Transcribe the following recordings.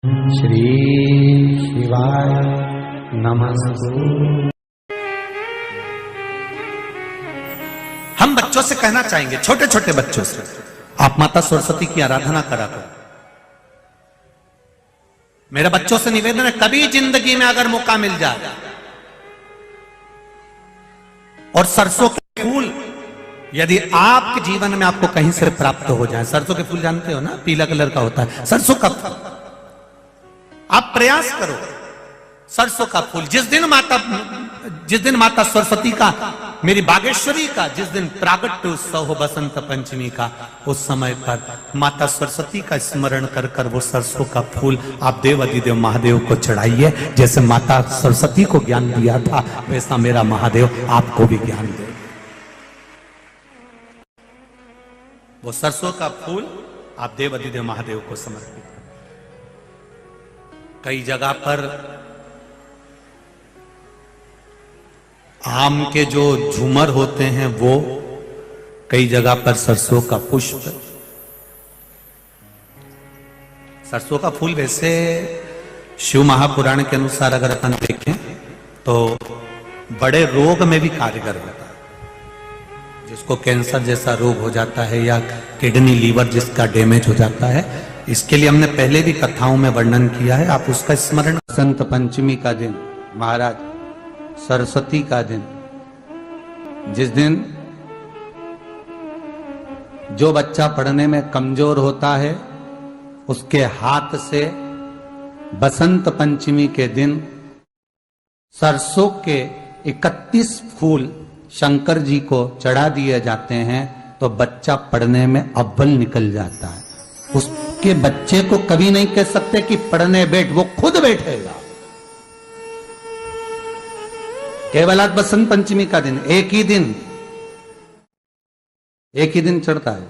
श्री शिवाय नमस्तु। हम बच्चों से कहना चाहेंगे, छोटे छोटे बच्चों से, आप माता सरस्वती की आराधना करा करो। मेरे बच्चों से निवेदन है, कभी जिंदगी में अगर मौका मिल जाए और सरसों के फूल यदि आपके जीवन में आपको कहीं से प्राप्त हो जाए, सरसों के फूल जानते हो ना, पीला कलर का होता है सरसों का फूल, आप प्रयास करो सरसों का फूल। जिस दिन माता सरस्वती का, मेरी बागेश्वरी का जिस दिन प्रागट्य उत्सव हो बसंत पंचमी का, उस समय पर माता सरस्वती का स्मरण कर कर वो सरसों का फूल आप देव अधिदेव महादेव को चढ़ाइए। जैसे माता सरस्वती को ज्ञान दिया था, वैसा मेरा महादेव आपको भी ज्ञान दे। वो सरसों का फूल आप देव अधिदेव महादेव को समर्पित करें। कई जगह पर आम के जो झूमर होते हैं वो, कई जगह पर सरसों का पुष्प, सरसों का फूल वैसे शिव महापुराण के अनुसार अगर अपन देखें तो बड़े रोग में भी कारगर होता है। जिसको कैंसर जैसा रोग हो जाता है या किडनी लीवर जिसका डैमेज हो जाता है, इसके लिए हमने पहले भी कथाओं में वर्णन किया है, आप उसका स्मरण। बसंत पंचमी का दिन, महाराज सरस्वती का दिन, जिस दिन जो बच्चा पढ़ने में कमजोर होता है उसके हाथ से बसंत पंचमी के दिन सरसों के 31 फूल शंकर जी को चढ़ा दिए जाते हैं तो बच्चा पढ़ने में अव्वल निकल जाता है। उसके बच्चे को कभी नहीं कह सकते कि पढ़ने बैठ, वो खुद बैठेगा। केवल आज बसंत पंचमी का दिन, एक ही दिन चढ़ता है,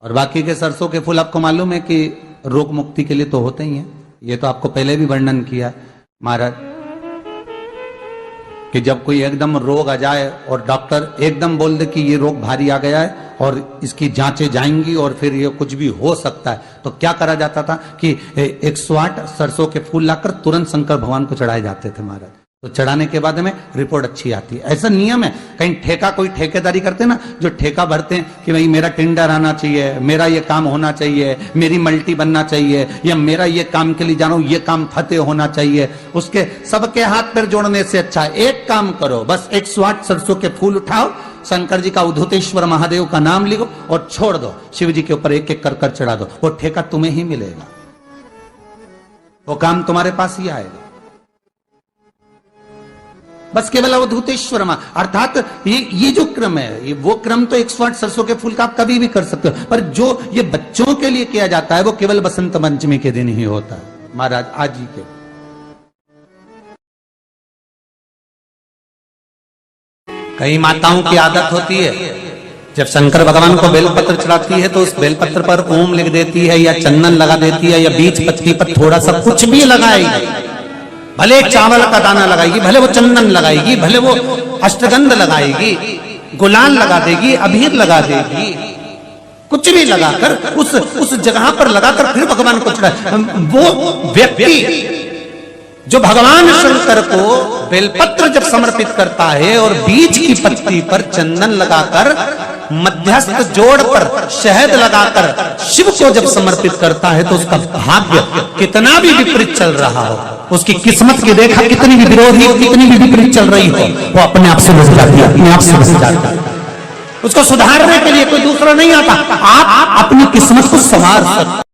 और बाकी के सरसों के फूल आपको मालूम है कि रोग मुक्ति के लिए तो होते ही हैं। ये तो आपको पहले भी वर्णन किया महाराज कि जब कोई एकदम रोग आ जाए और डॉक्टर एकदम बोल दे कि ये रोग भारी आ गया है और इसकी जांचें जाएंगी और फिर ये कुछ भी हो सकता है, तो क्या करा जाता था कि 108 सरसों के फूल लाकर तुरंत शंकर भगवान को चढ़ाए जाते थे महाराज। तो चढ़ाने के बाद में रिपोर्ट अच्छी आती है। ऐसा नियम है। कहीं ठेका, कोई ठेकेदारी करते हैं ना, जो ठेका भरते हैं कि भाई मेरा टेंडर आना चाहिए, मेरा ये काम होना चाहिए, मेरी मल्टी बनना चाहिए, या मेरा ये काम के लिए जा रहा हूं, ये काम फतेह होना चाहिए, उसके सबके हाथ पैर जोड़ने से अच्छा है एक काम करो, बस 108 सरसों के फूल उठाओ, शंकर जी का उद्धतेश्वर महादेव का नाम लिखो और छोड़ दो, शिव जी के ऊपर एक एक कर चढ़ा दो, वो ठेका तुम्हें ही मिलेगा, वो काम तुम्हारे पास ही आएगा। बस केवल अवधूतेश्वर अर्थात ये जो क्रम है, ये वो क्रम तो 108 सरसों के फूल का आप कभी भी कर सकते हो, पर जो ये बच्चों के लिए किया जाता है वो केवल बसंत पंचमी के दिन ही होता है महाराज। आज ही के कई माताओं की आदत होती है, जब शंकर भगवान को बेलपत्र चढ़ाती है तो उस बेलपत्र पर ओम लिख देती है या चंदन लगा देती है या बीच पत्ती पर थोड़ा सा कुछ भी लगाएगी, भले चावल का दाना लगाएगी, भले वो चंदन लगाएगी, भले वो अष्टगंध लगाएगी, गुलाल लगा देगी, अबीर लगा देगी, कुछ भी लगाकर उस जगह पर लगाकर फिर भगवान को चढ़ा। वो व्यक्ति जो भगवान शंकर को बेलपत्र जब समर्पित करता है और बीच की पत्ती पर चंदन लगाकर, मध्यस्थ जोड़ पर शहद लगाकर शिव को जब समर्पित करता है तो उसका भाग्य कितना भी विपरीत चल रहा हो, उसकी किस्मत की रेखा कितनी भी विरोधी, कितनी भी विपरीत चल रही हो, वो अपने आप से बच जाती है, अपने आप से बच जाता है। उसको सुधारने के लिए कोई दूसरा नहीं आता, आप अपनी किस्मत को संवार सकते।